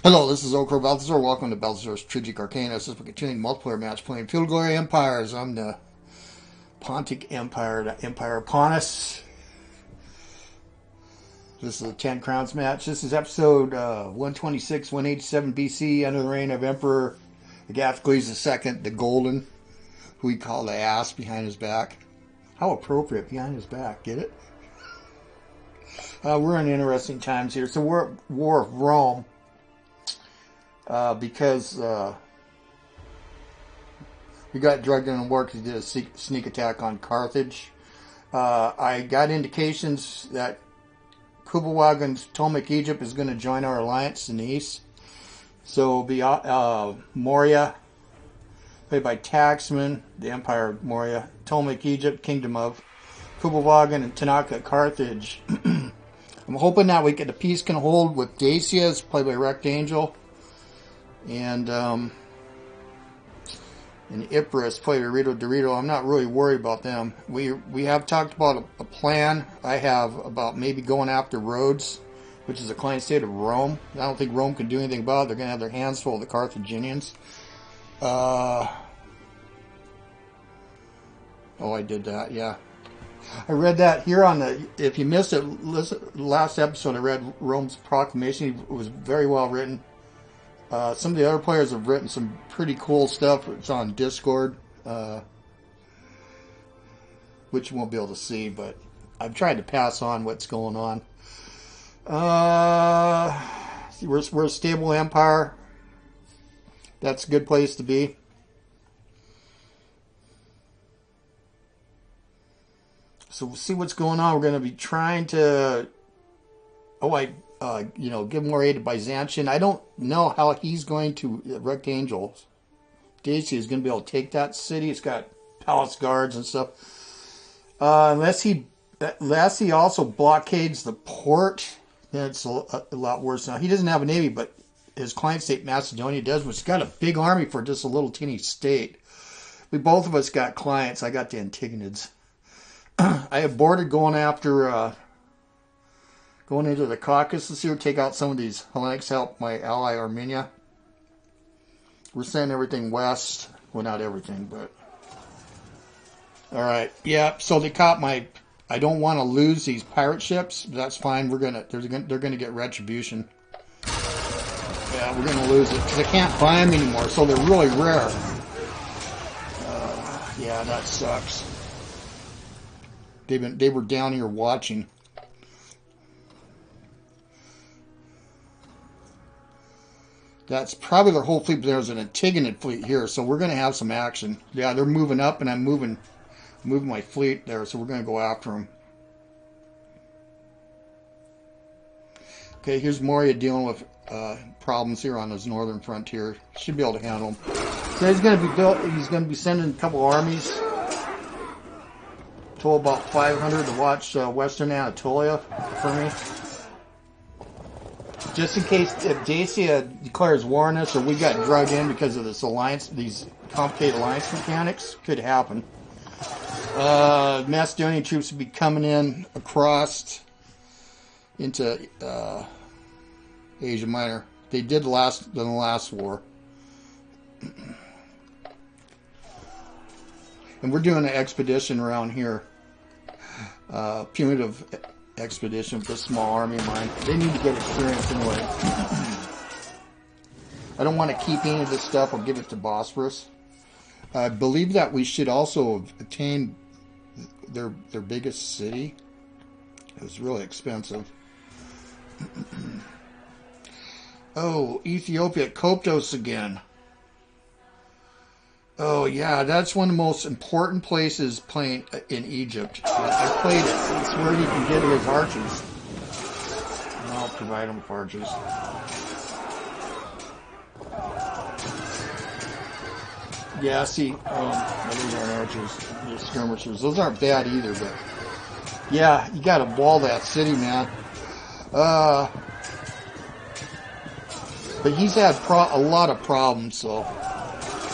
Hello, this is OldCrowBalthazor. Welcome to Balthazor's Tragic Arcana. This is a continuing multiplayer match playing Feudal Glory Empires. I'm the Pontic Empire, the Empire of Pontus. This is a 10 Crowns match. This is episode 126, 187 BC, under the reign of Emperor Agathocles II, the Golden, who we call the ass behind his back. How appropriate, behind his back, get it? We're in interesting times here. So we're at War of Rome. Because we got drugged in the war because he did a sneak attack on Carthage. I got indications that Kuebelwagen's Ptolemaic Egypt is going to join our alliance in the east. So it'll be Moria, played by Taxman, the Empire of Moria, Ptolemaic Egypt, Kingdom of Kuebelwagen, and Tanaka, Carthage. I'm hoping that the peace can hold with Dacia, played by RektAngel. And Epirus, played by RitoDorito. I'm not really worried about them. We have talked about a plan I have about maybe going after Rhodes, which is a client state of Rome. I don't think Rome can do anything about it. They're going to have their hands full of the Carthaginians. Oh, I did that, yeah. I read that here on the, if you missed it, last episode I read Rome's proclamation. It was very well written. Some of the other players have written some pretty cool stuff. It's on Discord, which you won't be able to see, but I've tried to pass on what's going on. We're a stable empire. That's a good place to be. So we'll see what's going on. We're going to be trying to... give more aid to Byzantium. I don't know how he's going to, RektAngel, Dacia is going to be able to take that city. It's got palace guards and stuff. Unless he also blockades the port, then it's a lot worse. Now, he doesn't have a navy, but his client state, Macedonia, does, which has got a big army for just a little teeny state. Both of us got clients. I got the Antigonids. I have bordered going after... going into the Caucasus here, take out some of these Hellenics, help my ally Armenia. We're sending everything west. Well, not everything, but... Alright, yeah, so they caught my... I don't want to lose these pirate ships. That's fine, they're gonna get retribution. Yeah, we're gonna lose it, because I can't buy them anymore, so they're really rare. Yeah, that sucks. They were down here watching. That's probably their whole fleet, but there's an Antigonid fleet here, so we're going to have some action. Yeah, they're moving up, and I'm moving my fleet there, so we're going to go after them. Okay, here's Moria dealing with problems here on his northern frontier. Should be able to handle them. So he's going to be sending a couple armies. Told about 500 to watch Western Anatolia for me. Just in case if Dacia declares war on us or we got drugged in because of this alliance, these complicated alliance mechanics, could happen. Macedonian troops would be coming in across into Asia Minor. They did in the last war. And we're doing an expedition around here. Punitive expedition with this small army of mine. They need to get experience anyway. I don't want to keep any of this stuff or give it to Bosphorus. I believe that we should also obtain their biggest city. It was really expensive. Oh, Ethiopia, Koptos again. Oh yeah, that's one of the most important places playing in Egypt. I played it. It's where he can get his archers. And I'll provide him with archers. Yeah, see, those aren't archers. They're skirmishers. Those aren't bad either, but yeah, you gotta wall that city, man. But he's had a lot of problems, so.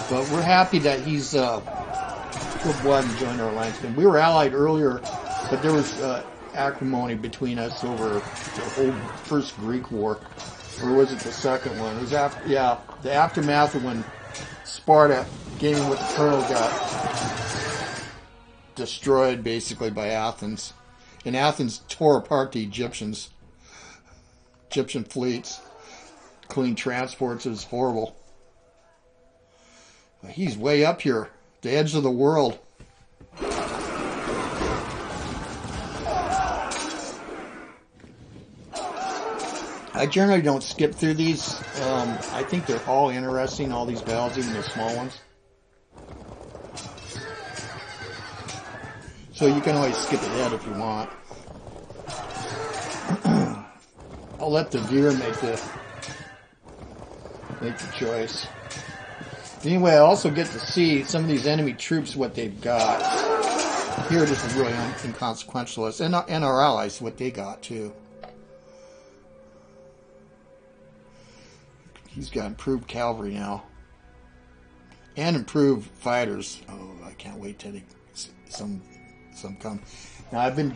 But we're happy that he's Kuebelwagen joined our alliance. We were allied earlier, but there was acrimony between us over the whole First Greek War. Or was it the second one? It was after, yeah, the aftermath of when Sparta, gaming with the Colonel, got destroyed basically by Athens. And Athens tore apart the Egyptian fleets, including transports. It was horrible. But he's way up here, the edge of the world. I generally don't skip through these. I think they're all interesting, all these battles, even the small ones. So you can always skip ahead if you want. I'll let the viewer make the choice. Anyway, I also get to see some of these enemy troops, what they've got. Here this is really inconsequential. And our allies, what they got too. He's got improved cavalry now. And improved fighters. Oh, I can't wait till some come. Now, I've been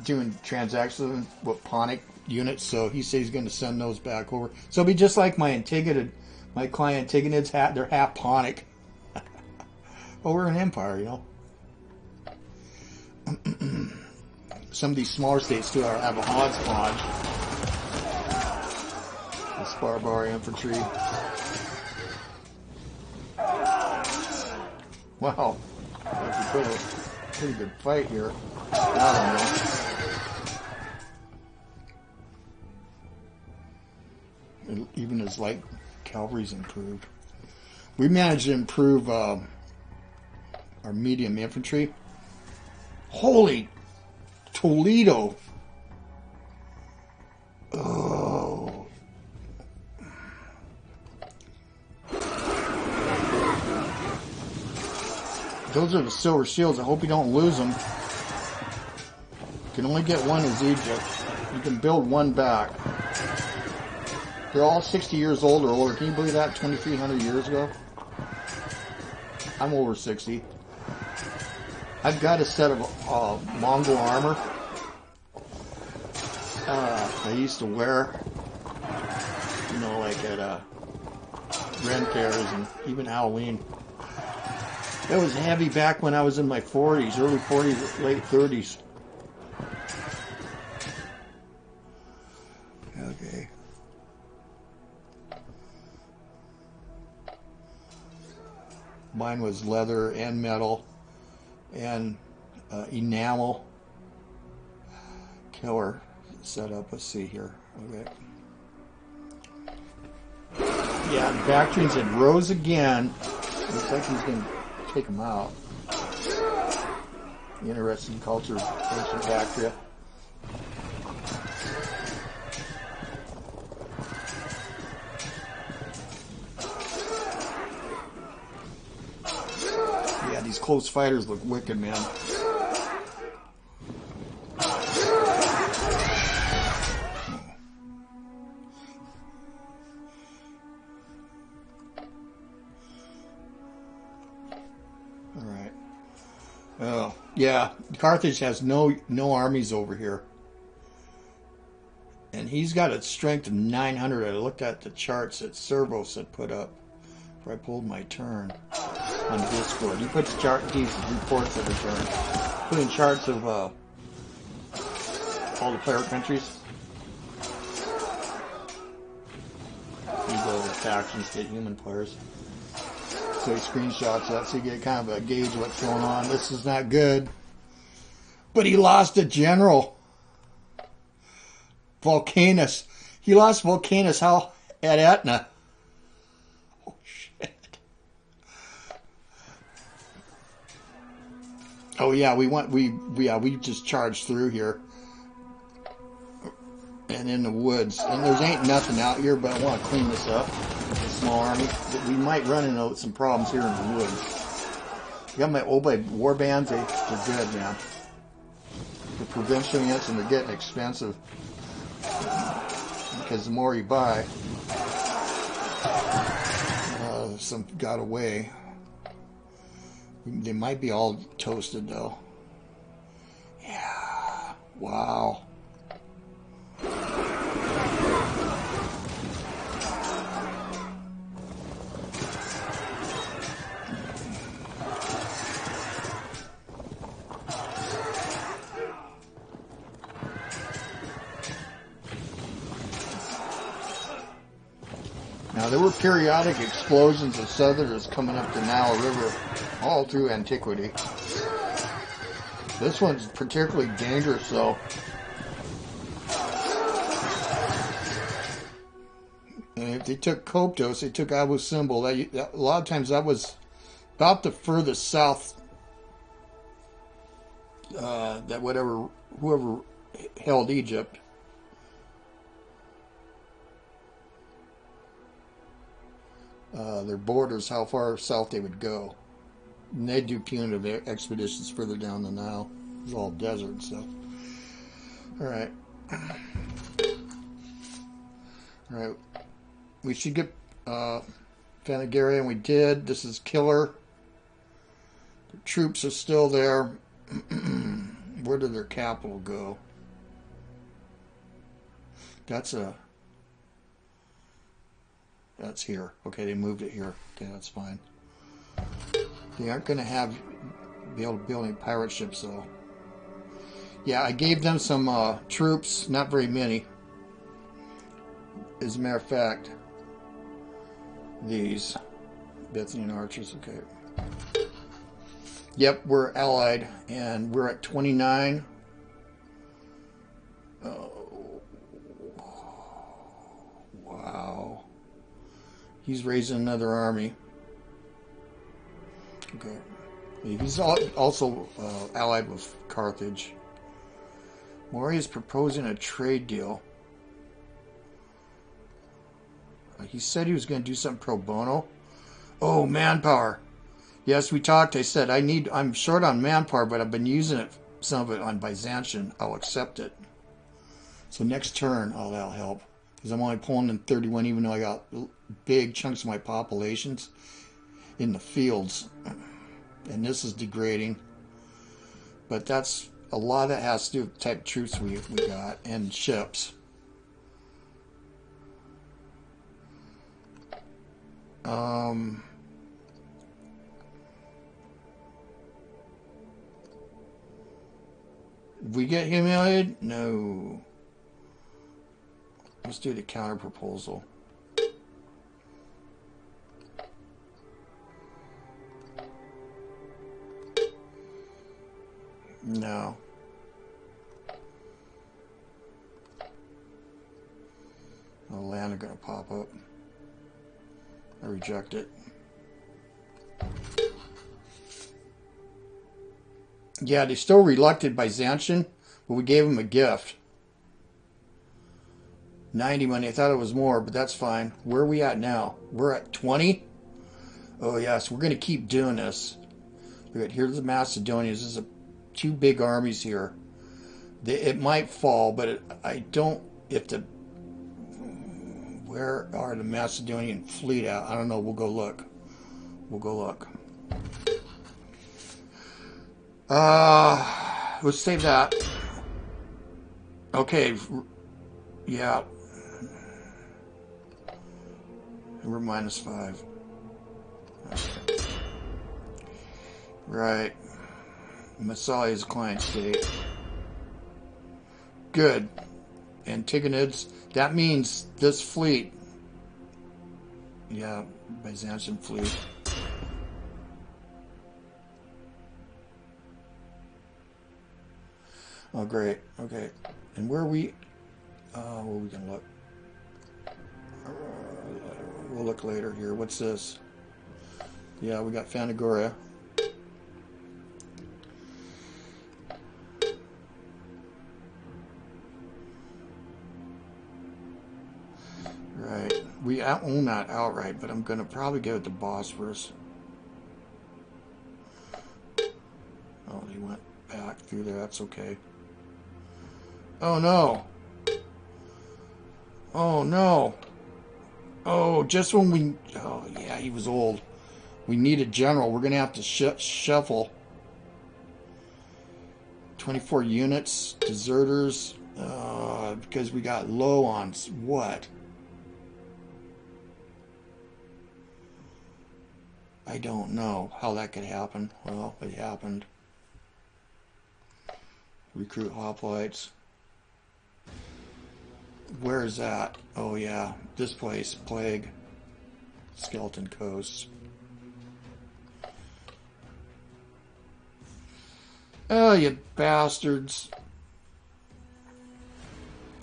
doing transactions with Pontic units, so he says he's going to send those back over. So it'll be just like my client Antigonids, they're half Pontic. Well, we're an empire, you know. Some of these smaller states too have a hodgepodge. This barbar infantry. Wow, that's a pretty good fight here. I don't know. Even his light cavalry's improved. We managed to improve our medium infantry. Holy Toledo! Oh. Those are the silver shields. I hope you don't lose them. You can only get one as Egypt. You can build one back. They're all 60 years old or older. Can you believe that? 2,300 years ago? I'm over 60. I've got a set of Mongol armor I used to wear, you know, like at Ren fairs and even Halloween. It was heavy back when I was in my 40s, early 40s, late 30s. Okay. Mine was leather and metal and enamel. Killer setup. Let's see here. Okay. Yeah, the Bactrians had rose again. Looks like he's going to take them out. Interesting culture of ancient Bactria. Yeah, these close fighters look wicked, man. Oh, yeah, Carthage has no armies over here. And he's got a strength of 900. I looked at the charts that Cervos had put up before I pulled my turn on Discord. He puts these reports of the turn, putting charts of all the player countries. You go to factions, get human players. So he screenshots that so you get kind of a gauge of what's going on. This is not good. But he lost a general. Vulcanus. He lost Vulcanus at Athenae. Oh shit. Oh yeah, we just charged through here. And in the woods. And there ain't nothing out here, but I want to clean this up. Small army. We might run into some problems here in the woods. I got my Oblate war bands. They're good, man. The provincial units, and they're getting expensive because the more you buy, some got away. They might be all toasted though. Yeah. Wow. There were periodic explosions of Surters coming up the Nile River all through antiquity. This one's particularly dangerous, though. And if they took Coptos, they took Abu Simbel. A lot of times that was about the furthest south that whoever held Egypt. Their borders, how far south they would go. And they'd do punitive expeditions further down the Nile. It was all desert and stuff. Alright. Alright. We should get Phanagoria, and we did. This is killer. The troops are still there. Where did their capital go? That's here. Okay, they moved it here. Okay, that's fine. They aren't going to be able to build any pirate ships, though. Yeah, I gave them some troops. Not very many. As a matter of fact, these Bethanian archers. Okay. Yep, we're allied, and we're at 29. Oh, wow. He's raising another army. Okay. He's also allied with Carthage. Maury is proposing a trade deal. He said he was going to do something pro bono. Oh, manpower. Yes, we talked. I said I'm short on manpower, but I've been using it, some of it on Byzantium. I'll accept it. So next turn, that'll help. Because I'm only pulling in 31, even though I got big chunks of my populations in the fields. And this is degrading. But that's a lot of that has to do with the type of troops we got and ships. Did we get humiliated? No. Let's do the counter proposal. No. No land are going to pop up. I reject it. Yeah, they're still reluctant Byzantium, but we gave them a gift. 90 money. I thought it was more, but that's fine. Where are we at now? We're at 20? Oh, yes. We're going to keep doing this. Look at here's the Macedonians. There's two big armies here. It might fall, but I don't... Where are the Macedonian fleet at? I don't know. We'll go look. We'll go look. Let's save that. Okay. Yeah. We're -5. Okay. Right. Massalia is a client state. Good. Antagonids. That means this fleet. Yeah, Byzantium fleet. Oh, great. Okay. And where are we? Where we can look? We'll look later here. What's this? Yeah, we got Phanagoria. Right. We own that outright, but I'm going to probably go with the Bosphorus. Oh, he went back through there. That's okay. Oh, no. Oh, no. Oh, just when we... Oh, yeah, he was old. We need a general. We're going to have to shuffle. 24 units. Deserters. Because we got low on... What? I don't know how that could happen. Well, it happened. Recruit hoplites. Where is that? Oh yeah, this place, Plague. Skeleton Coast. Oh, you bastards.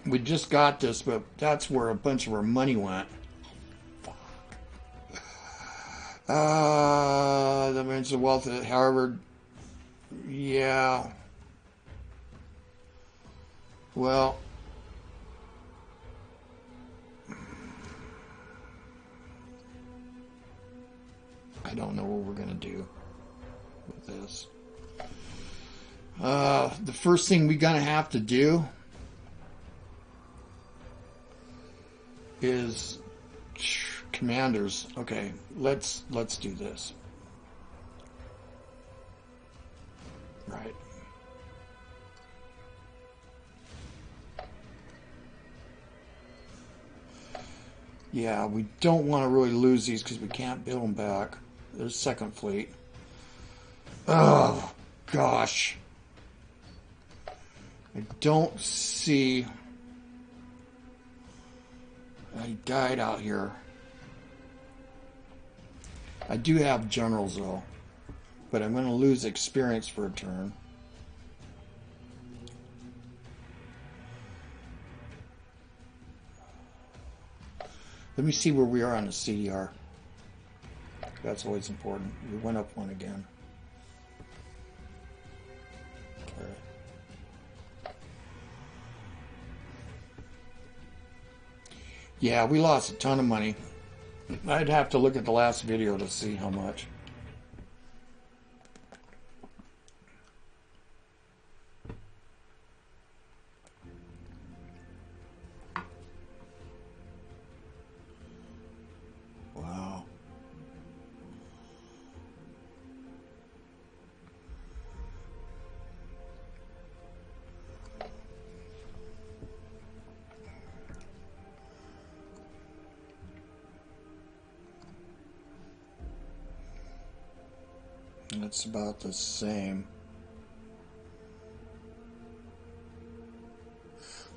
We just got this, but that's where a bunch of our money went. Fuck. The Men's of Wealth at Harvard. Yeah. Well. I don't know what we're going to do with this. The first thing we're going to have to do is commanders. Okay, let's do this. Right. Yeah, we don't want to really lose these because we can't build them back. There's Second Fleet. Oh, gosh. I don't see... I died out here. I do have generals, though. But I'm going to lose experience for a turn. Let me see where we are on the CDR. That's always important. We went up one again. Okay. Yeah, we lost a ton of money. I'd have to look at the last video to see how much. It's about the same.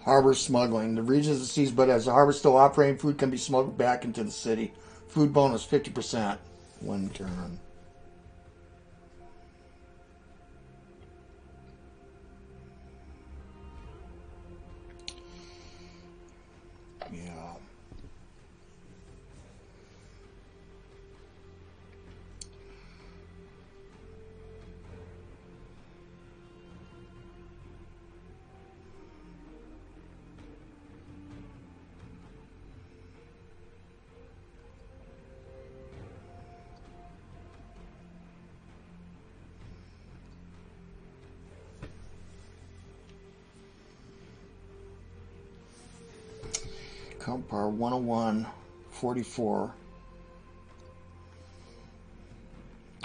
Harbor smuggling. The region is seized, but as the harbor is still operating, food can be smuggled back into the city. Food bonus 50%. One turn. Yeah. Count power 101, 44.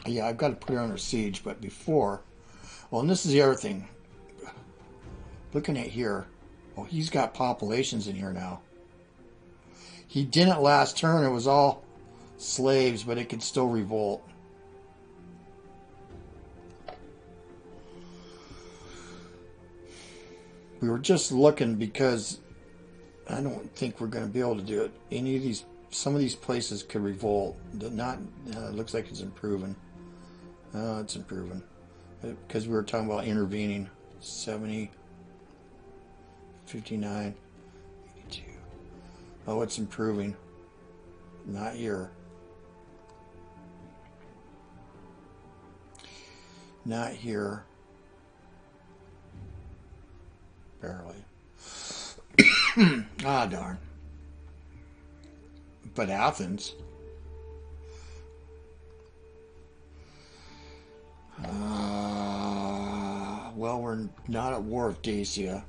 Yeah, I've got to put her under siege, but before... Well, and this is the other thing. Looking at here. Oh, he's got populations in here now. He didn't last turn. It was all slaves, but it could still revolt. We were just looking because... I don't think we're going to be able to do it. Any of these, some of these places could revolt. Not, it looks like it's improving. It's improving. Because we were talking about intervening. 70, 59, 82. Oh, it's improving. Not here. Not here. Barely. Ah, darn. But Athens. Well, we're not at war with Dacia.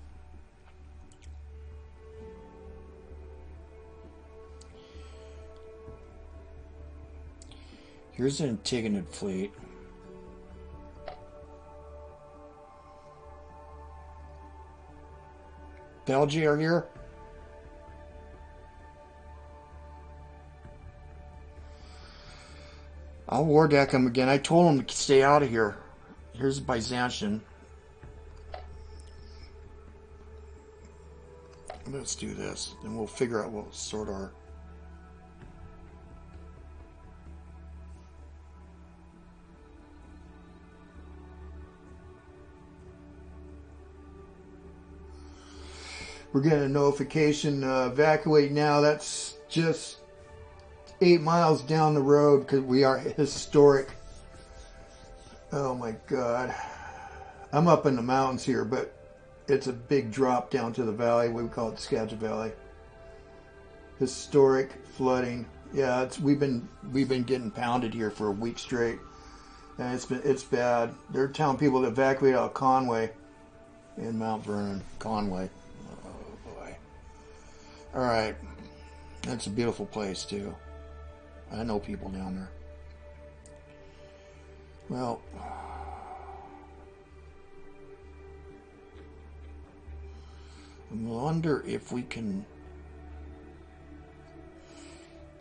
Here's an Antigonid fleet. Belgae are here. I'll war deck him again. I told him to stay out of here. Here's Byzantium. Let's do this. Then we'll figure out what sort our... We're getting a notification, evacuate now. That's just 8 miles down the road because we are historic. Oh my God. I'm up in the mountains here, but it's a big drop down to the valley. We call it the Skagit Valley. Historic flooding. Yeah, we've been getting pounded here for a week straight, and it's bad. They're telling people to evacuate out of Conway in Mount Vernon. Conway. Oh boy. All right, that's a beautiful place too. I know people down there. Well, I wonder if we can.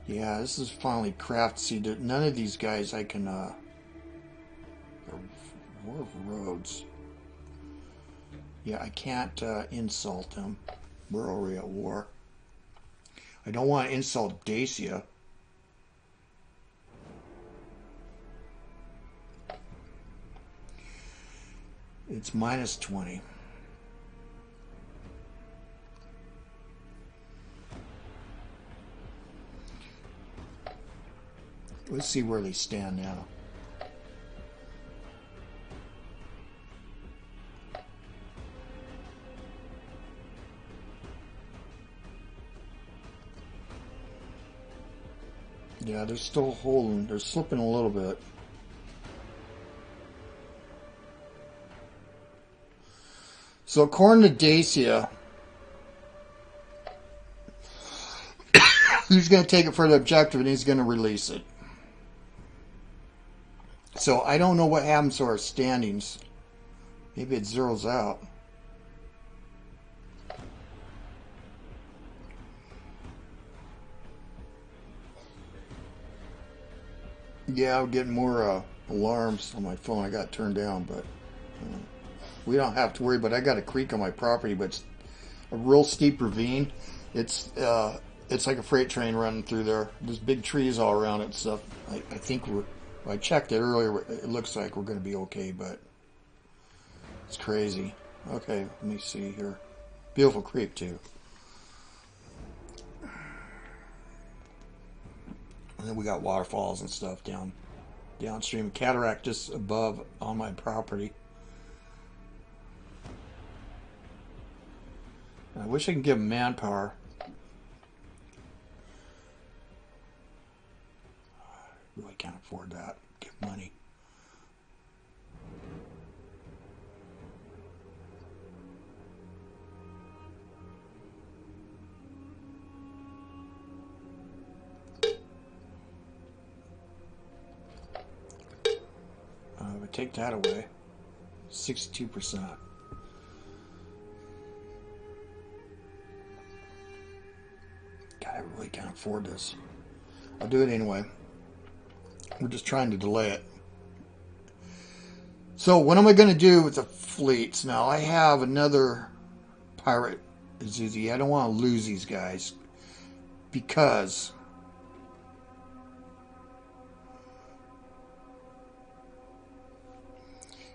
Yeah, this is finally craft seed. None of these guys I can, they're War of Roads. Yeah, I can't insult them. We're already at war. I don't want to insult Dacia. It's -20. Let's see where they stand now. Yeah, they're still holding. They're slipping a little bit. So according to Dacia, he's going to take it for the objective and he's going to release it. So I don't know what happens to our standings. Maybe it zeroes out. Yeah, I'm getting more alarms on my phone. I got it turned down, but we don't have to worry. But I got a creek on my property, but it's a real steep ravine. It's like a freight train running through there. There's big trees all around it and stuff. I think I checked it earlier. It looks like we're going to be okay, but it's crazy. Okay, let me see here. Beautiful creek too. And then we got waterfalls and stuff downstream. Cataract just above on my property. I wish I could give them manpower. Really can't afford that. Give money. We take that away. 62%. God, I really can't afford this. I'll do it anyway. We're just trying to delay it. So what am I going to do with the fleets? Now I have another pirate Azuzi. I don't want to lose these guys because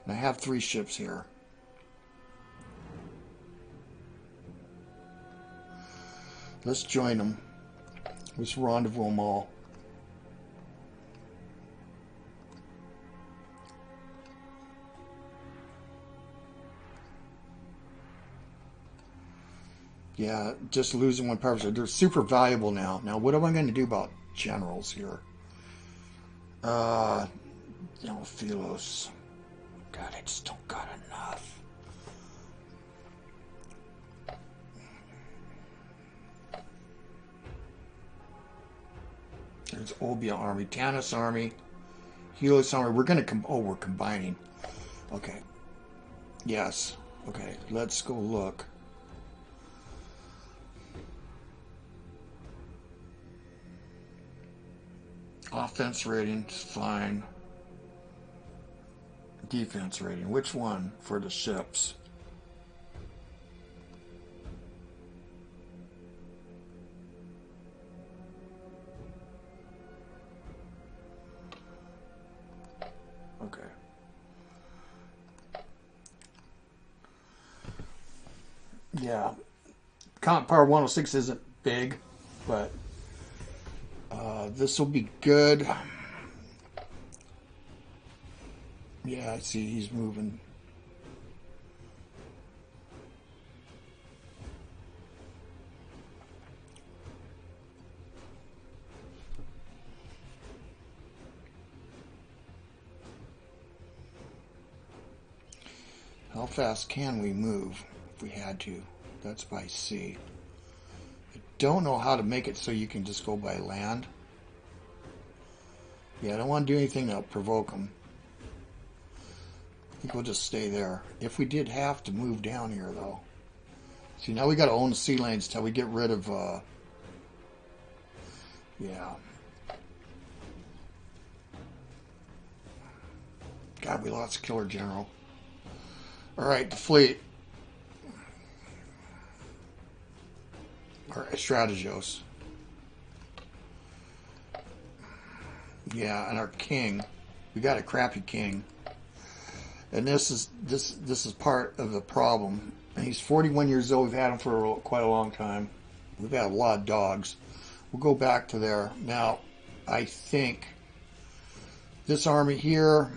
I have 3 ships here. Let's join them. Let's rendezvous them all. Yeah, just losing one power. They're super valuable now. Now, what am I going to do about generals here? Philos. God, I just don't got enough. There's Obia army, Tanis army, Helios army. We're going to we're combining. Okay. Yes. Okay, let's go look. Offense rating, fine. Defense rating, which one for the ships? Okay. Yeah. Comp Power 106 isn't big, but this will be good. Yeah, I see he's moving. How fast can we move if we had to? That's by sea. I don't know how to make it so you can just go by land. Yeah, I don't want to do anything that'll provoke them. I think we'll just stay there. If we did have to move down here, though. See, now we got to own the sea lanes till we get rid of, yeah. God, we lost Killer General. Alright, the fleet. Or Strategos. Yeah, and our king. We got a crappy king. And this is part of the problem. And he's 41 years old. We've had him for quite a long time. We've had a lot of dogs. We'll go back to there. Now, I think this army here.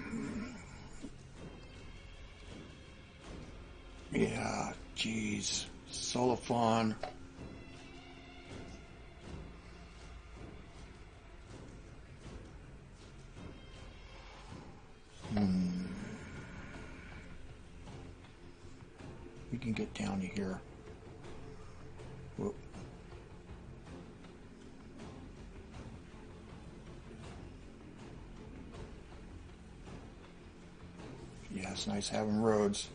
Yeah, geez. Solifon. We can get down to here. Whoop. Yeah, it's nice having roads.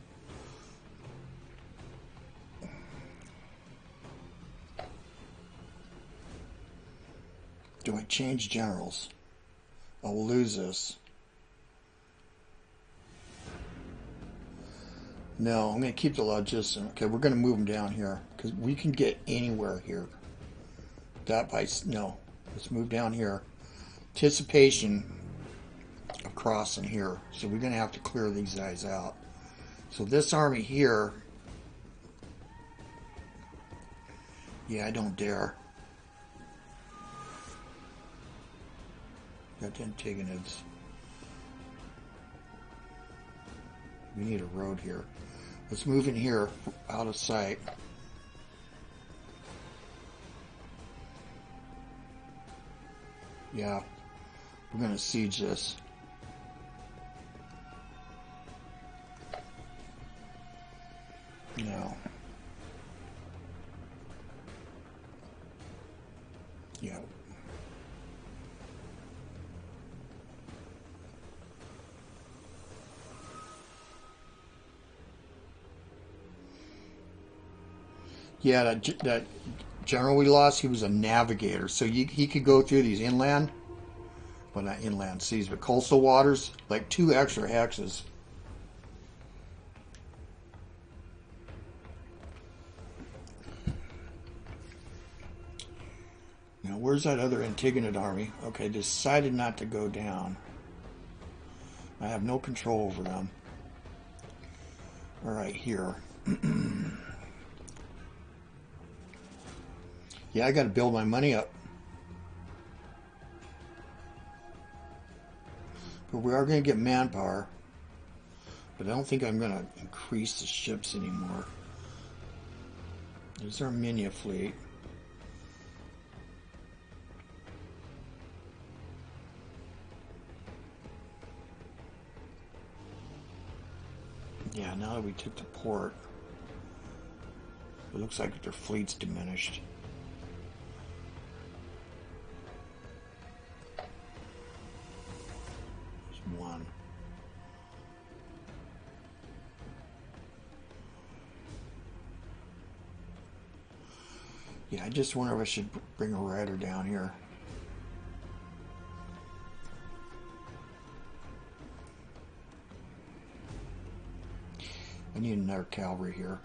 Do I change generals? I will lose this. No, I'm going to keep the logistics. Okay, we're going to move them down here because we can get anywhere here. That by no, let's move down here. Anticipation of crossing here, so we're going to have to clear these guys out. So this army here, yeah, I don't dare. Got the Antagonids. We need a road here. Let's move in here, out of sight. Yeah, we're going to siege this. No. Yeah. Yeah, that general we lost, he was a navigator. So he could go through these inland, well, not inland seas, but coastal waters, like 2 extra hexes. Now, where's that other Antigonid army? Okay, decided not to go down. I have no control over them. All right, here. Yeah, I got to build my money up. But we are going to get manpower. But I don't think I'm going to increase the ships anymore. There's our Minia fleet. Yeah, now that we took the port, it looks like their fleet's diminished. There's one. Yeah, I just wonder if I should bring a rider down here. I need another cavalry here.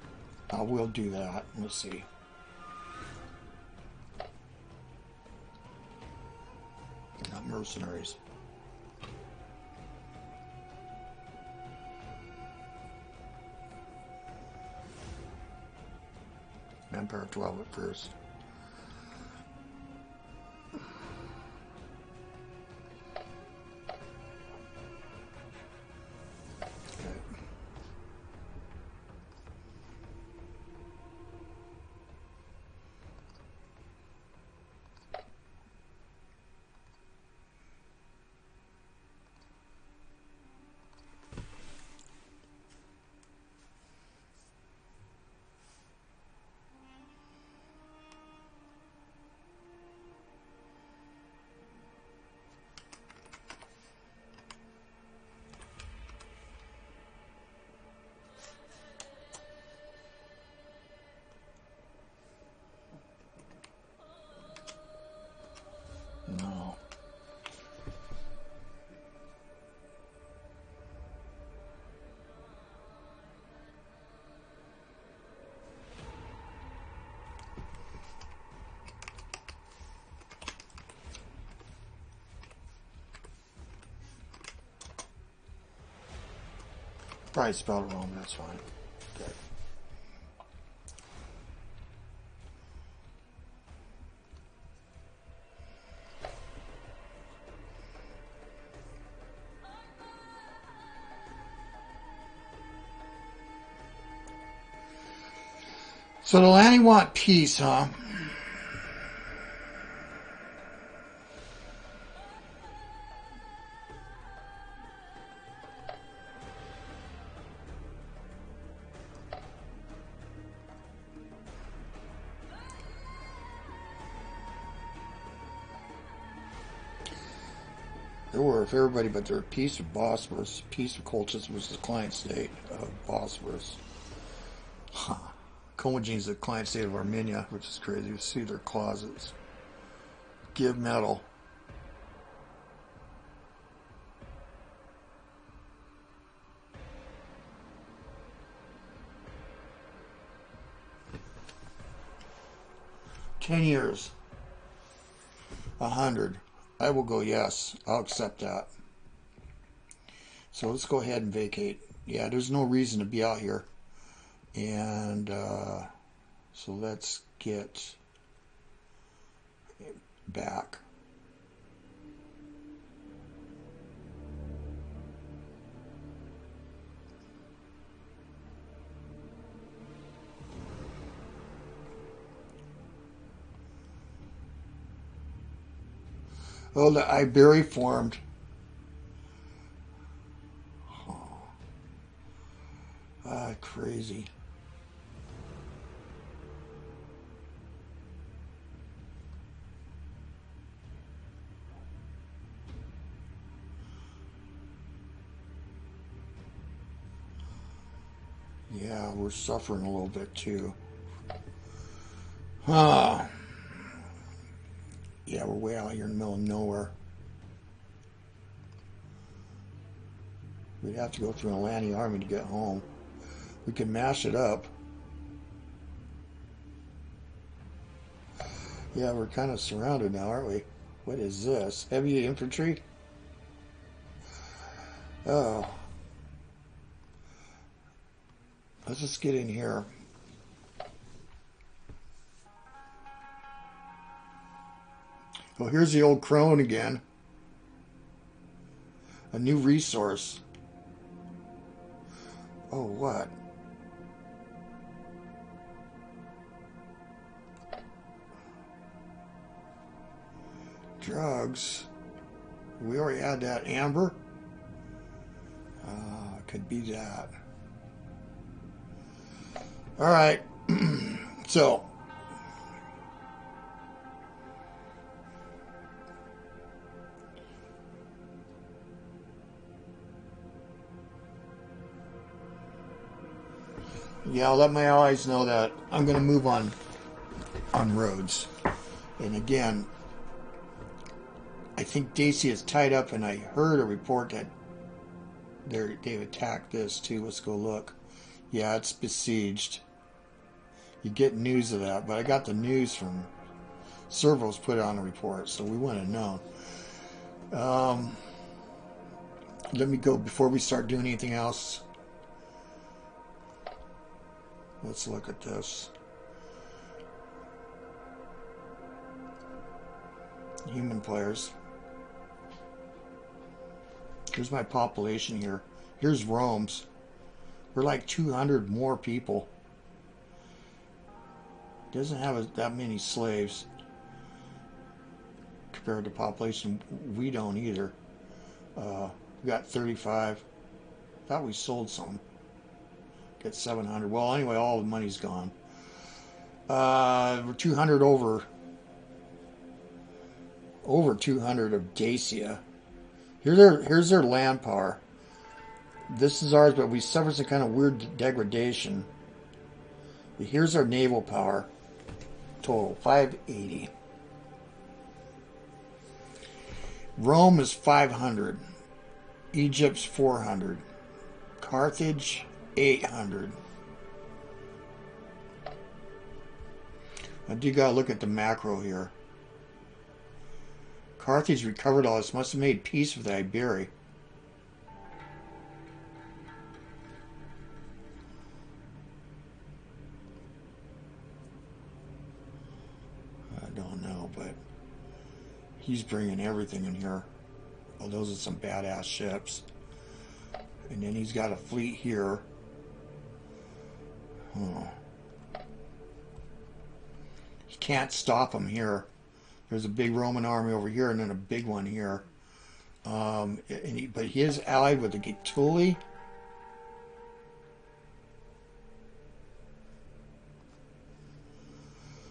I will do that. Let's see. Not mercenaries. Empire of 12 at first. No. Probably spelled it wrong, but that's fine. Okay. So the Lanny want peace, huh? There were, if everybody but their peace of Bosphorus, peace of Colchis was the client state of Bosphorus. Huh. Commagene is the client state of Armenia, which is crazy. You see their closets. Give metal. $10 years. 100. I will go yes. I'll accept that. So let's go ahead and vacate. Yeah, there's no reason to be out here. And so let's get back. Oh, the Iberi formed. Oh. Ah, crazy. Yeah, we're suffering a little bit too. Ah. Yeah, we're way out here in the middle of nowhere. We'd have to go through an Atlantean army to get home. We could mash it up. Yeah, we're kind of surrounded now, aren't we? What is this? Heavy infantry? Oh. Let's just get in here. Well, here's the old crone again. A new resource. Oh, what? Drugs. We already had that. Amber? Could be that. All right. So. Yeah, I'll let my allies know that I'm going to move on roads. And again, I think Dacia is tied up, and I heard a report that they've attacked this too. Let's go look. Yeah, it's besieged. You get news of that, but I got the news from Cervos put it on a report, so we wouldn't have known. Let me go before we start doing anything else. Let's look at this. human players. Here's my population here. Here's Rome's. We're like 200 more people. Doesn't have that many slaves compared to population. We don't either. We got 35. Thought we sold some. Get 700. Well, anyway, all the money's gone. We're 200 over 200 of Dacia. Here's their land power. This is ours, but we suffered some kind of weird degradation. Here's our naval power. Total 580. Rome is 500. Egypt's 400. Carthage 800. I do gotta look at the macro here. Carthage recovered all this. Must have made peace with Epirus. I don't know, but he's bringing everything in here. Oh, those are some badass ships. And then he's got a fleet here. Oh. You can't stop him here. There's a big Roman army over here and then a big one here. But he is allied with the Gaetuli.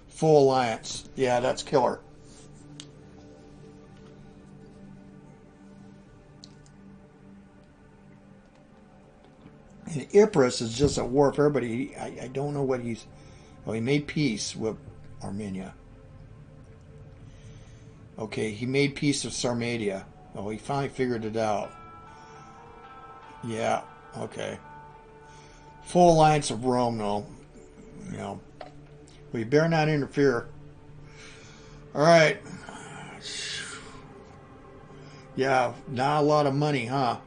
Full alliance. Yeah, that's killer. And Epirus is just at war for everybody. I don't know what he's... Oh, he made peace with Armenia. Okay, he made peace with Sarmatia. Oh, he finally figured it out. Yeah, okay. Full alliance of Rome, though. You know. We better not interfere. Alright. Yeah, not a lot of money, huh?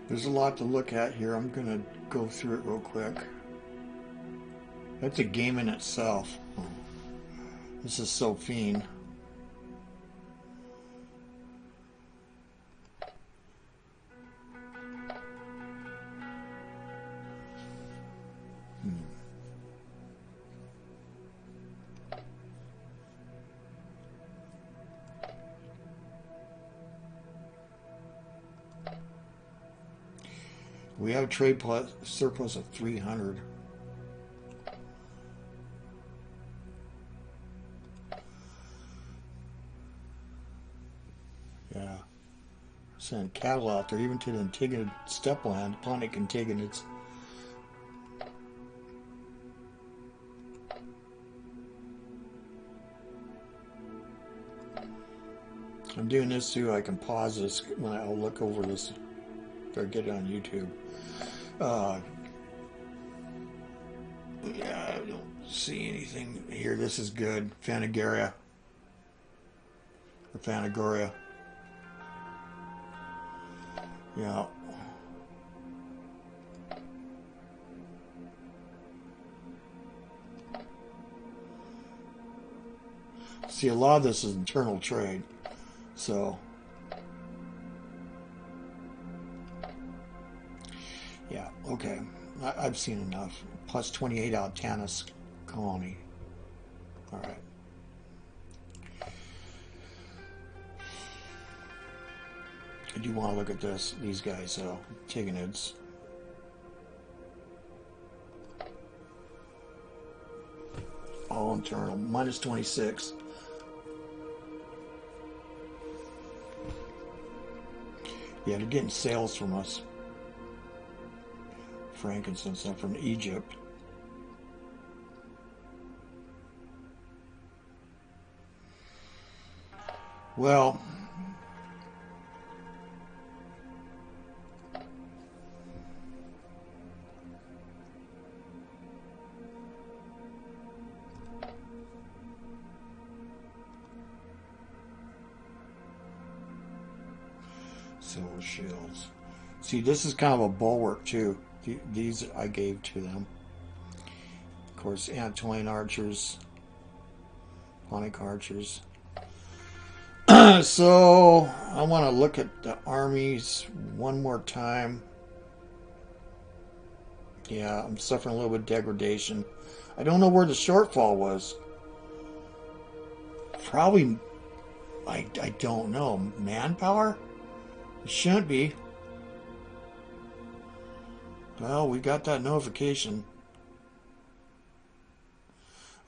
There's a lot to look at here. I'm going to go through it real quick. That's a game in itself. This is so fiend. We have a trade surplus of 300. Yeah. Send cattle out there, even to the Antigonid steppe land, Pontic Antigonids. I'm doing this too. I can pause this when I'll look over this if I get it on YouTube. Yeah, I don't see anything here. This is good. Phanagoria. Or Phanagoria. Yeah. See, a lot of this is internal trade. So, yeah, okay. I've seen enough. Plus 28 out of Tannis colony. All right. I do want to look at these guys, Tigonids. All internal, minus 26. Yeah, they're getting sales from us. Frankincense from Egypt. Well, silver shields. See, this is kind of a bulwark too. These I gave to them. Of course, Antonian archers, Ptolemaic archers. So I want to look at the armies one more time. Yeah, I'm suffering a little bit of degradation. I don't know where the shortfall was. Probably, I don't know. Manpower? It shouldn't be. Well, we got that notification.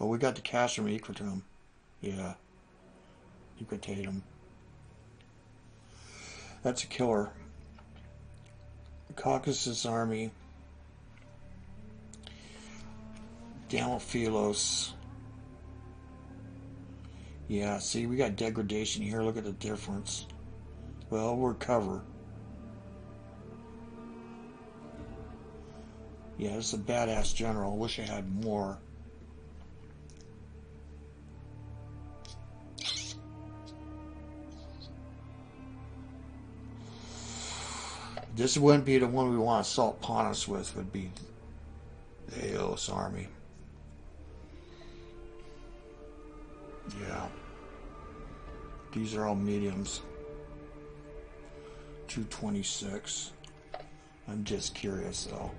Oh, we got the cash from Equitum. Yeah. Equitatum. That's a killer. Caucasus army. Damophilos. Yeah, see, we got degradation here. Look at the difference. Well, we're cover. Yeah, this is a badass general. Wish I had more. This wouldn't be the one we want to assault Pontus with, would be the Aeolus army. Yeah. These are all mediums. 226. I'm just curious though.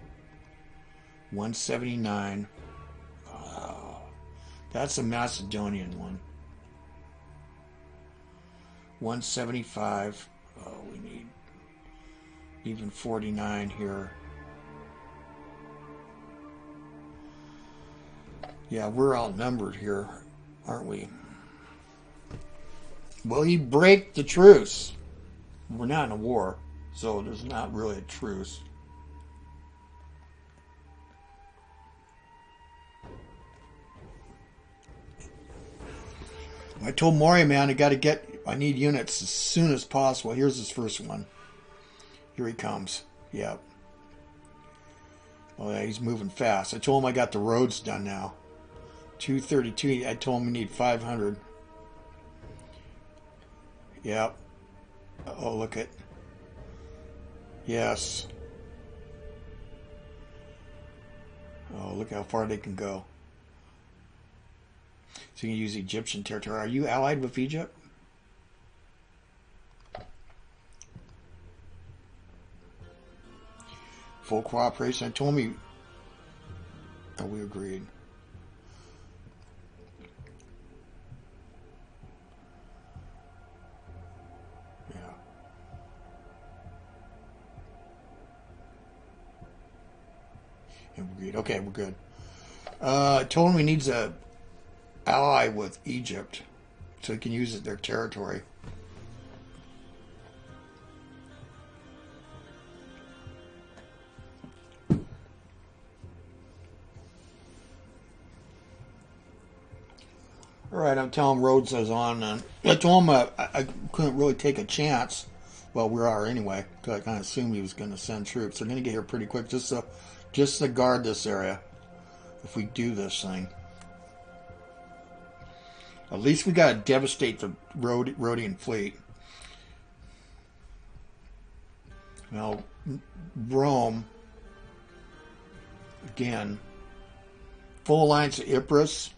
179. Oh, that's a Macedonian one. 175. Oh, we need even 49 here. Yeah, we're outnumbered here, aren't we? Well, he break the truce. We're not in a war, so there's not really a truce. I told Maury, man, I need units as soon as possible. Here's his first one. Here he comes. Yep. Oh yeah, he's moving fast. I told him I got the roads done now. 232. I told him we need 500. Yep. Oh, look at. Yes. Oh, look how far they can go. So you can use Egyptian territory. Are you allied with Egypt? Full cooperation. I told me. Oh, we agreed. Yeah. Yeah, we agreed. Okay, we're good. I told him he needs a ally with Egypt, so he can use it their territory. Alright, I'm telling Rhodes is on, and I told him I couldn't really take a chance. Well, we are anyway, because I kind of assumed he was going to send troops. They're going to get here pretty quick, just to guard this area, if we do this thing. At least we got to devastate the Rhodian fleet. Now, Rome, again, full alliance of Epirus.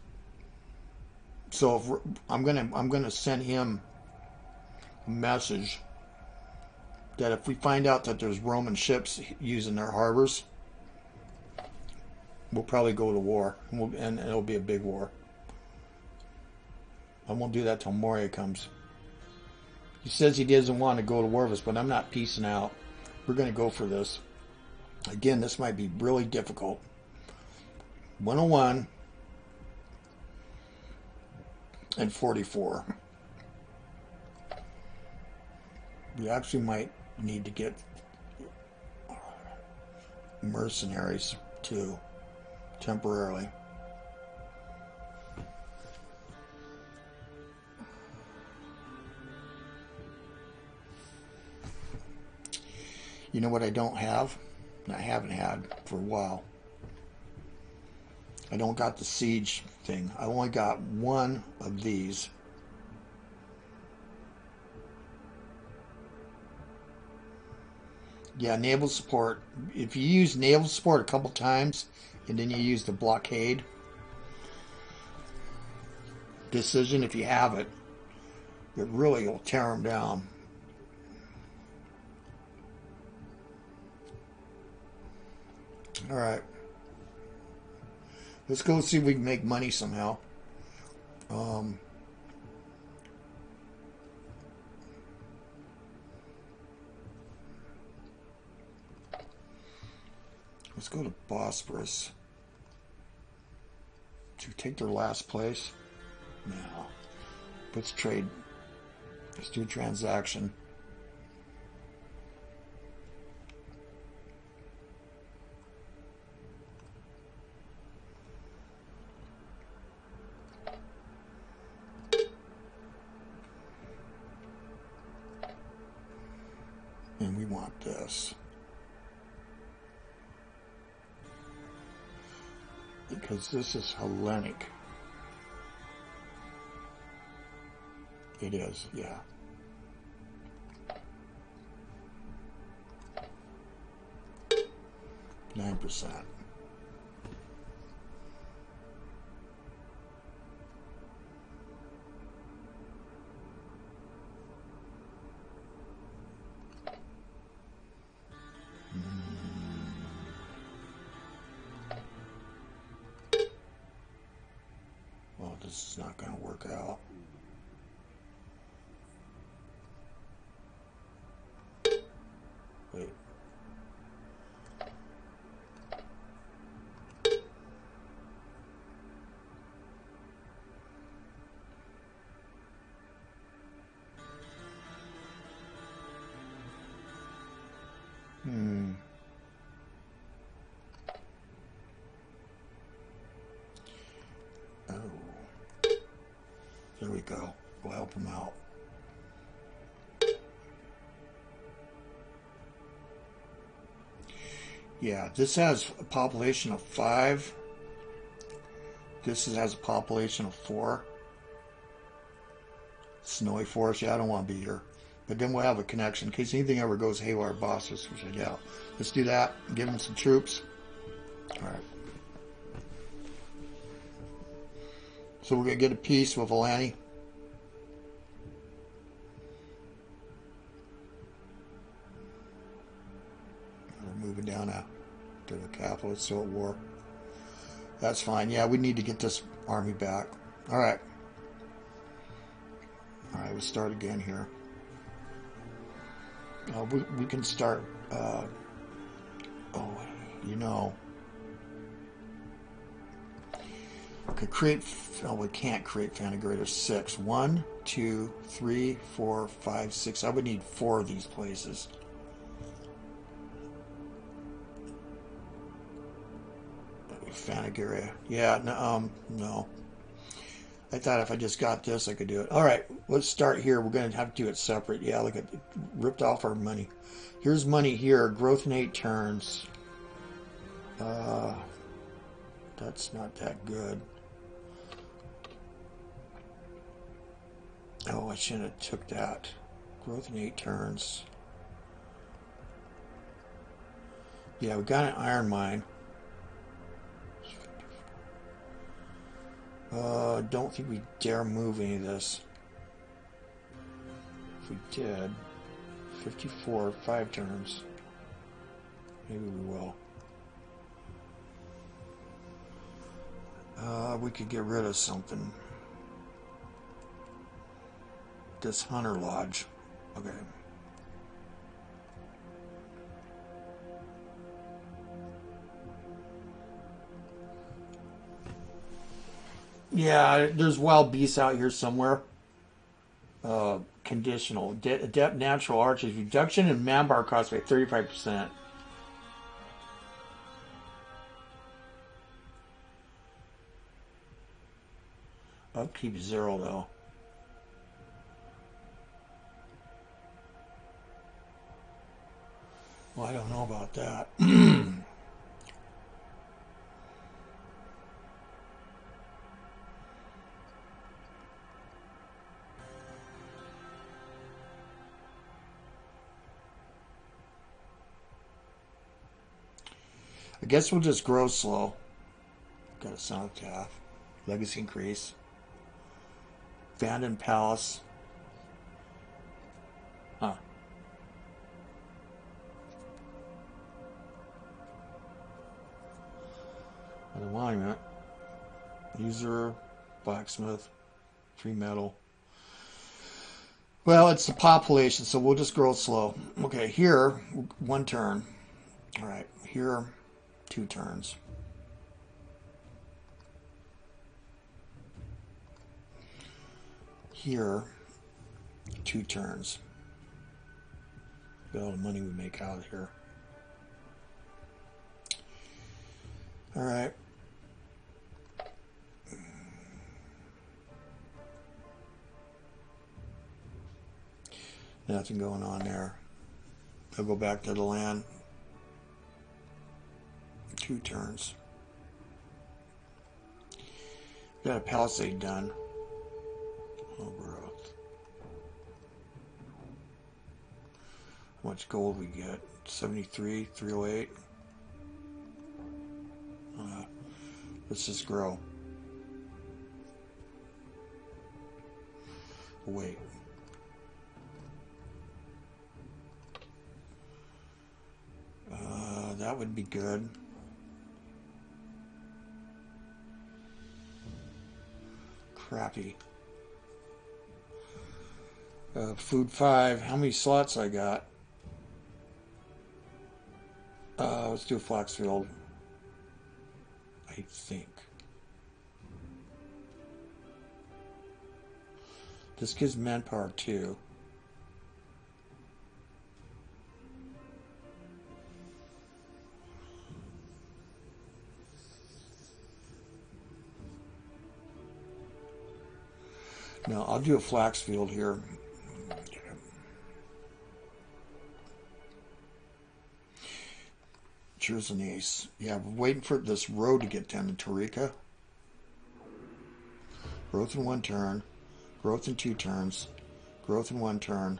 So if I'm gonna send him a message that if we find out that there's Roman ships using their harbors, we'll probably go to war, and it'll be a big war. I won't do that till Moria comes. He says he doesn't want to go to war with us, but I'm not peacing out. We're going to go for this. Again, this might be really difficult. 101 and 44. We actually might need to get mercenaries too, temporarily. You know what I don't have? I haven't had for a while. I don't got the siege thing. I only got one of these. Yeah, naval support. If you use naval support a couple times and then you use the blockade decision, if you have it, it really will tear them down. All right. Let's go see if we can make money somehow. Let's go to Bosporus. To take their last place? No. Let's trade. Let's do a transaction. And we want this. Because this is Hellenic. It is, yeah. %9. Well, this is not going to work out. Wait. Oh. There we go. We'll help him out. Yeah, this has a population of 5. This has a population of 4. Snowy Forest. Yeah, I don't want to be here. But then we'll have a connection in case anything ever goes haywire. Bosses, we said, yeah. Let's do that. Give him some troops. All right. So we're going to get a peace with Athenae. We're moving down to the capital. It's still at war. That's fine. Yeah, we need to get this army back. All right. All right, we'll start again here. We can start. You know. Okay, create. Oh, we can't create Fanagrators 6. 1, 2, 3, 4, 5, 6. I would need 4 of these places. Fanagaria. Yeah, no, no. I thought if I just got this, I could do it. All right, let's start here. We're going to have to do it separate. Yeah, look at it. Ripped off our money. Here's money here. Growth in 8 turns. That's not that good. Oh, I shouldn't have took that. Growth in 8 turns. Yeah, we got an iron mine. Don't think we dare move any of this. If we did, 54, 5 turns. Maybe we will. We could get rid of something. This Hunter Lodge. Okay. Yeah, there's wild beasts out here somewhere. Conditional. Adept natural archers. Reduction in manpower cost by 35%. Upkeep 0 though. Well, I don't know about that. I guess we'll just grow slow. Got a cenotaph. Legacy increase. Abandoned palace. Huh. The monument. User, blacksmith, free metal. Well, it's the population, so we'll just grow slow. Okay, here, 1 turn. All right, here, 2 turns. Here, 2 turns. Look at all the money we make out of here. All right. Nothing going on there. I'll go back to the land. 2 turns. Got a palisade done. Oh, growth. How much gold we get? 73, 308. Let's just grow. Wait. That would be good. Crappy. Food 5. How many slots I got? Let's do a Flaxfield. I think. This gives manpower 2. Now, I'll do a Flaxfield here. Here's an ace. Yeah, we're waiting for this road to get down to Torika. Growth in 1 turn. Growth in 2 turns. Growth in 1 turn.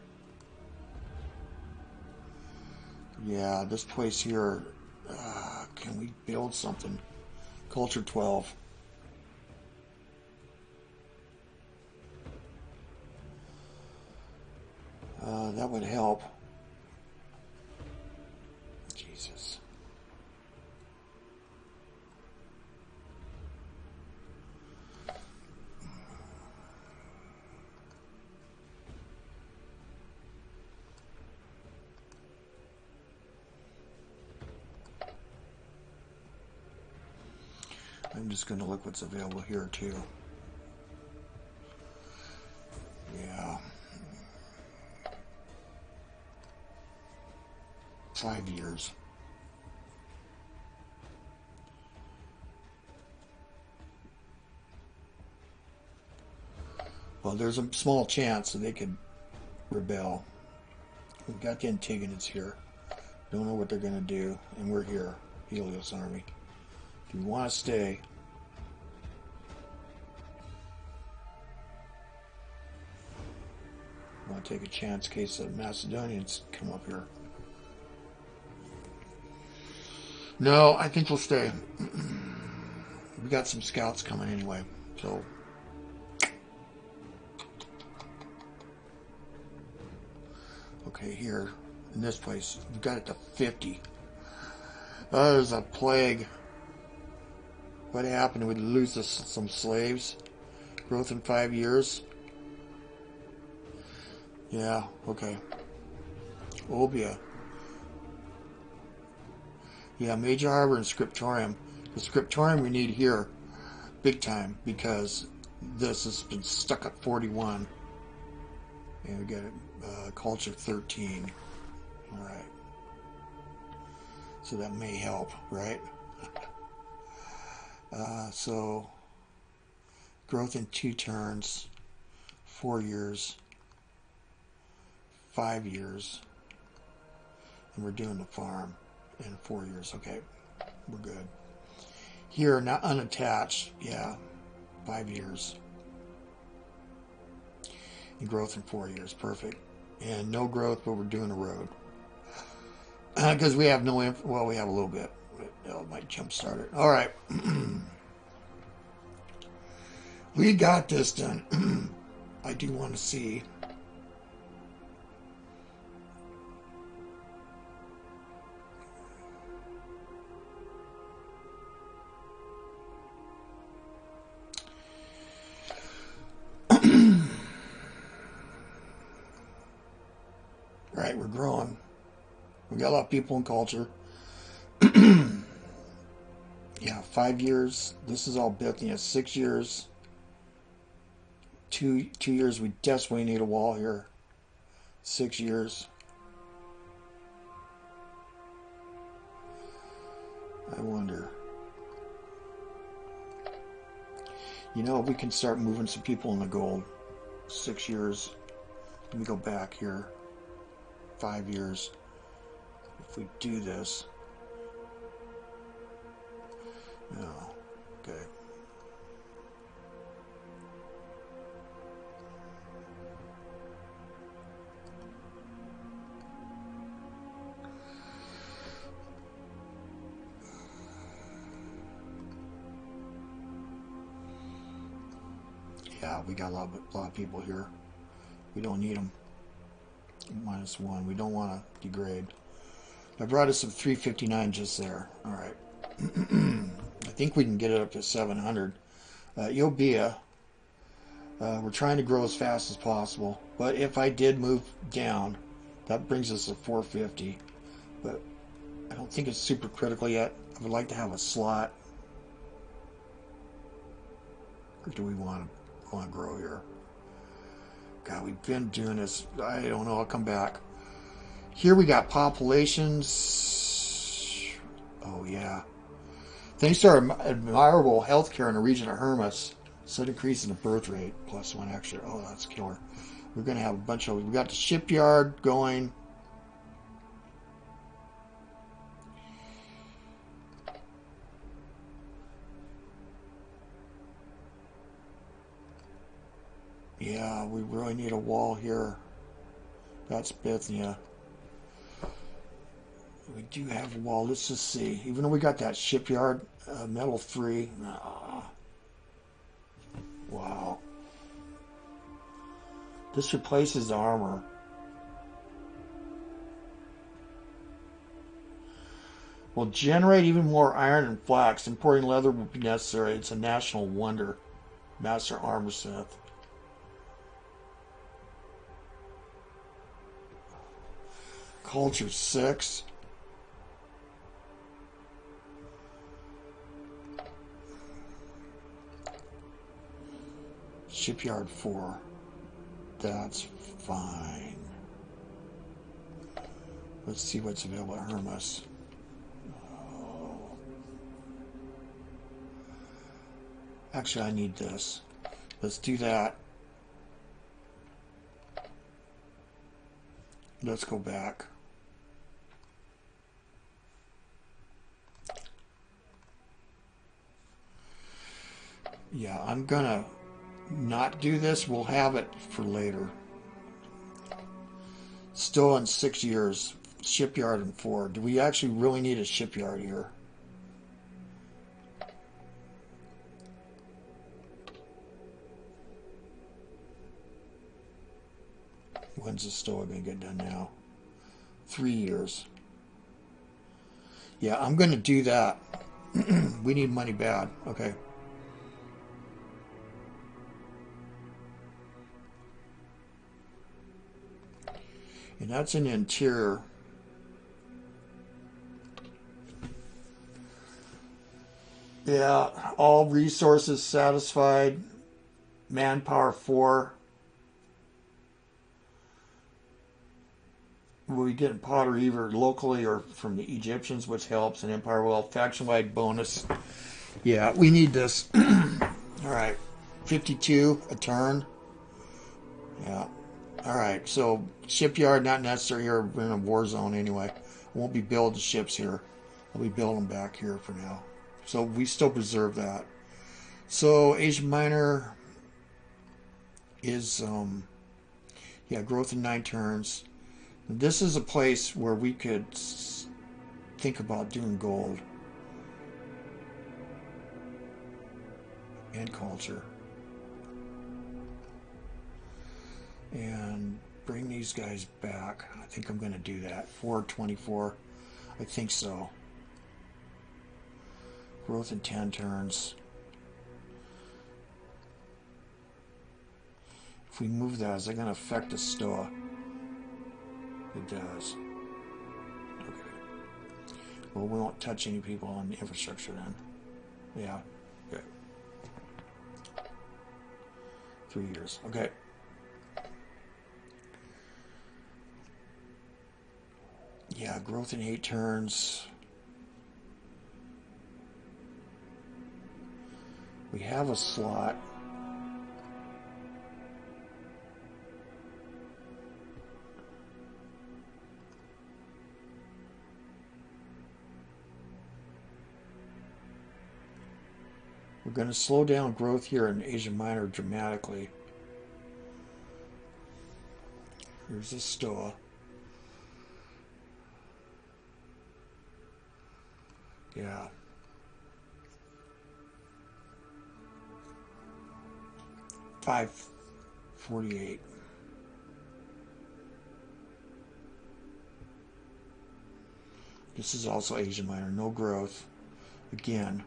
Yeah, this place here. Can we build something? Culture 12. That would help. Jesus. I'm just going to look what's available here too. Yeah. 5 years. Well, there's a small chance that they could rebel. We've got the Antigonids here. Don't know what they're going to do. And we're here. Helios army. If you want to stay, I want to take a chance in case the Macedonians come up here. No, I think we'll stay. We got some scouts coming anyway, so. Okay, here, in this place, we've got it to 50. Oh, there's a plague. What happened? We lose some slaves. Growth in 5 years. Yeah, okay. Obia. Yeah, Major Harbor and Scriptorium. The Scriptorium we need here, big time, because this has been stuck at 41. And we got culture 13. All right. So that may help, right? So growth in 2 turns, 4 years, 5 years, and we're doing the farm in 4 years. Okay, we're good. Here, not unattached, yeah, 5 years. And growth in 4 years, perfect. And no growth, but we're doing a road. Because we have no, well, we have a little bit. It might jumpstart it. All right. We got this done. I do want to see. Right, we're growing. We got a lot of people in culture. Yeah, 5 years. This is all Bithynia. 6 years. 2 years. We desperately need a wall here. 6 years. I wonder. You know, we can start moving some people in the gold. 6 years. Let me go back here. 5 years. If we do this. No. Okay. Yeah, we got a lot of people here. We don't need them. -1. We don't want to degrade. I brought us some 359 just there. All right. I think we can get it up to 700. Eobia. We're trying to grow as fast as possible. But if I did move down, that brings us to 450. But I don't think it's super critical yet. I would like to have a slot. Or do we want to grow here? God, we've been doing this. I don't know. I'll come back. Here we got populations. Oh, yeah. Thanks to our admirable healthcare in the region of Hermas, sudden increase in the birth rate, +1 extra. Oh, that's killer. We're going to have a bunch of... We got the shipyard going. Yeah, we really need a wall here. That's Bithynia. We do have a wall. Let's just see. Even though we got that shipyard, metal 3. Wow. This replaces the armor. Will generate even more iron and flax. Importing leather will be necessary. It's a national wonder. Master Armorsmith. Culture 6. Shipyard 4. That's fine. Let's see what's available at Hermas. Oh. Actually, I need this. Let's do that. Let's go back. Yeah, I'm gonna not do this. We'll have it for later. Still in 6 years. Shipyard in 4. Do we actually really need a shipyard here? When's the Stoa going to get done now? 3 years. Yeah, I'm going to do that. We need money bad. Okay. And that's an interior. Yeah, all resources satisfied. Manpower 4. We get pottery either locally or from the Egyptians, which helps. And Empire Wealth, faction-wide bonus. Yeah, we need this. All right, 52 a turn. Yeah. All right, so shipyard not necessary here. We're in a war zone anyway. I won't be building ships here. I'll be building back here for now. So we still preserve that. So Asia Minor is, yeah, growth in 9 turns. This is a place where we could think about doing gold and culture. And bring these guys back. I think I'm going to do that. 424. I think so. Growth in 10 turns. If we move that, is that going to affect the Stoa? It does. Okay. Well, we won't touch any people on the infrastructure then. Yeah. Okay. 3 years. Okay. Yeah, growth in 8 turns. We have a slot. We're going to slow down growth here in Asia Minor dramatically. Here's the Stoa. Yeah. $5.48. This is also Asia Minor, no growth. Again,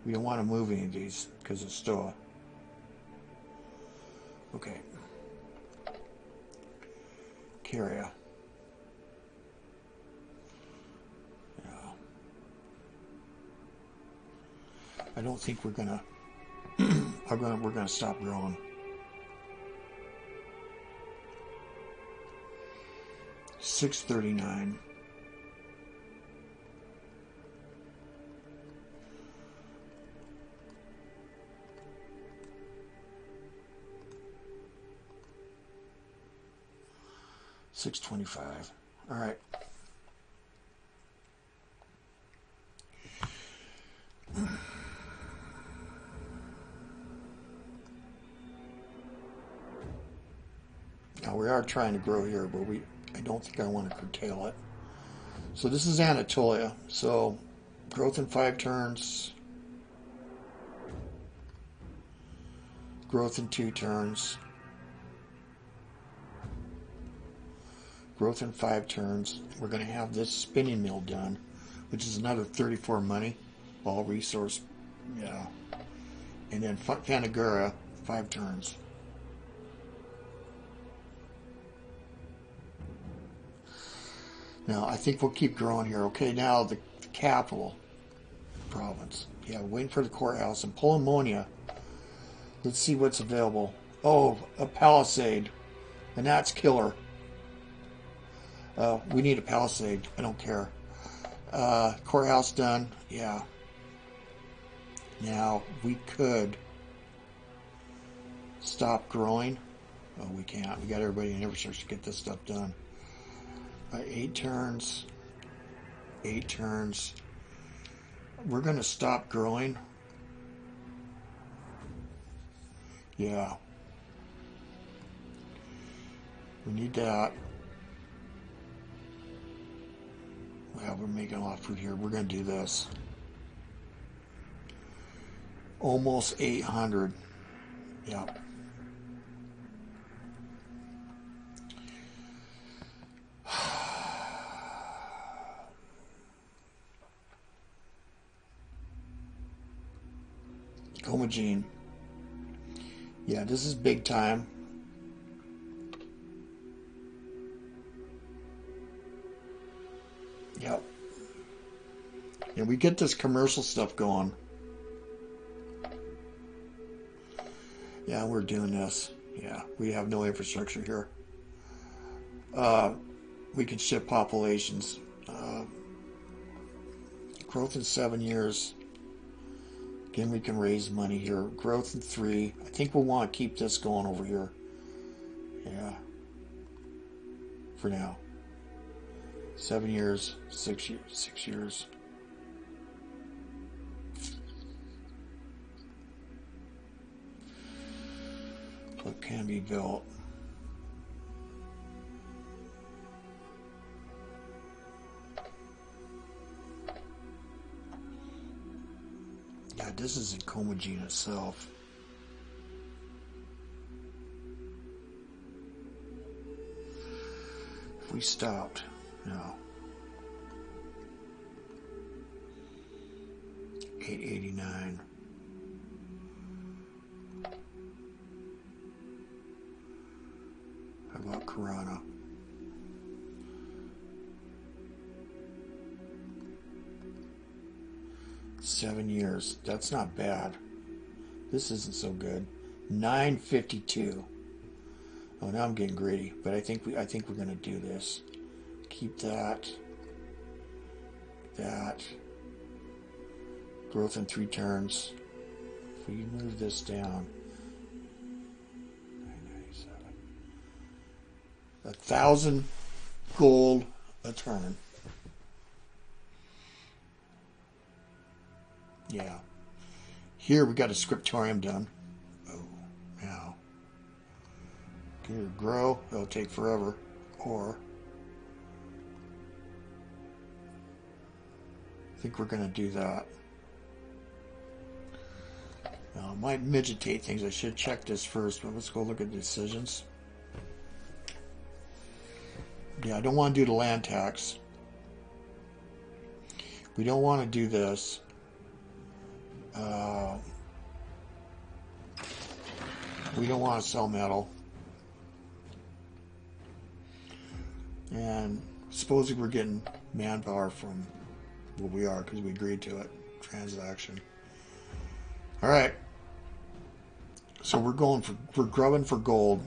we don't want to move any of these because it's Stoa. Okay. Caria. I don't think we're gonna we're gonna stop growing. $6.39. $6.25. All right. Now we are trying to grow here, but I don't think I want to curtail it. So this is Anatolia. So growth in 5 turns. Growth in 2 turns. Growth in 5 turns. We're going to have this spinning mill done, which is another 34 money. All resource. Yeah. And then Fanagura, 5 turns. Now, I think we'll keep growing here. Okay, now the capital province. Yeah, waiting for the courthouse. And Ptolemaic. Let's see what's available. Oh, a palisade. And that's killer. We need a palisade. I don't care. Courthouse done. Yeah. Now, we could stop growing. Oh, we can't. We got everybody in infrastructure to get this stuff done. 8 turns. 8 turns. We're going to stop growing. Yeah. We need that. Well, we're making a lot of food here. We're going to do this. Almost 800. Yeah. Comagene. Yeah, this is big time. Yep. And we get this commercial stuff going. Yeah, we're doing this. Yeah, we have no infrastructure here. We can shift populations. Growth in 7 years. Again, we can raise money here. Growth in 3. I think we'll want to keep this going over here. Yeah. For now. 7 years, 6 years, 6 years. What can be built? Yeah, this is in Comagene itself. If we stopped, no. 889. How about Corona? Seven years. That's not bad. This isn't so good. 952. Oh, now I'm getting greedy, but I think we're going to do this. Keep that. That. Growth in 3 turns. If we move this down. 1,000 gold a turn. Yeah. Here we got a scriptorium done. Oh, now. Can you grow? It'll take forever. Or I think we're going to do that. Now, I might midgetate things. I should check this first, but let's go look at decisions. Yeah, I don't want to do the land tax. We don't want to do this. We don't want to sell metal. And supposedly we're getting manpower from, well, we are because we agreed to it. Transaction. All right. So we're grubbing for gold.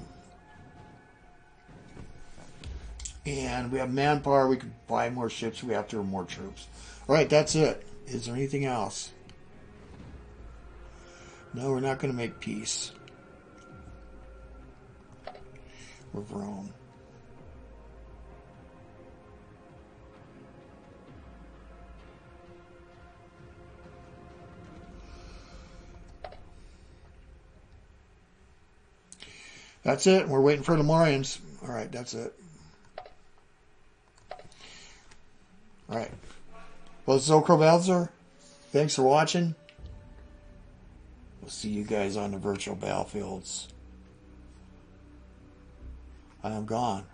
And we have manpower. We can buy more ships. We have to have more troops. All right, that's it. Is there anything else? No, we're not going to make peace with Rome. That's it. We're waiting for the Lemurians. All right, that's it. All right. Well, this is OldCrowBalthazor. Thanks for watching. We'll see you guys on the virtual battlefields. I am gone.